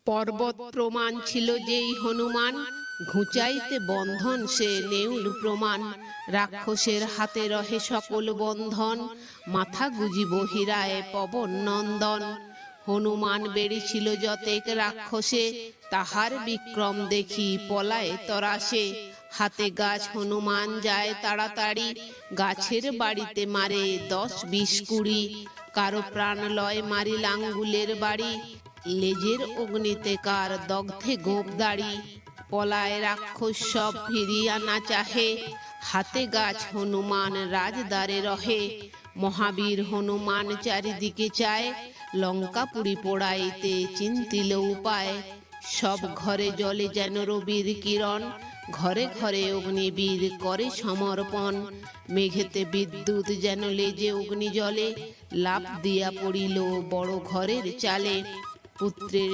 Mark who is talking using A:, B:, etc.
A: পর্বত প্রমাণ ছিল যেই হনুমান, ঘুচাইতে বন্ধন সে নেউল প্রমাণ। রাক্ষসের হাতে রহে সকল বন্ধন, মাথা গুজি বহিরায় পবন নন্দন। হনুমান বেড়েছিল যতেক রাক্ষসে, তাহার বিক্রম দেখি পলায় তরাসে। হাতে গাছ হনুমান যায় তাড়াতাড়ি, গাছের বাড়িতে মারে 10-20 কুড়ি। কারো প্রাণ লয় মারিল আঙ্গুলের বাড়ি, লেজের অগ্নিতে কার দগ্ধে গোপ দাড়ি। পলায় রাক্ষস সব ফিরিয়া না চাহে, হাতে গাছ হনুমান রাজদ্বারে রহে। মহাবীর হনুমান চারিদিকে চায়, লঙ্কাপুরী পোড়াইতে চিন্তিল উপায়। সব ঘরে জলে যেন রবির কিরণ, ঘরে ঘরে অগ্নিবীর করে সমর্পণ। মেঘেতে বিদ্যুৎ যেন লেজে অগ্নি জলে, লাফ দিয়া পড়িল বড় ঘরের চালে। পুত্রের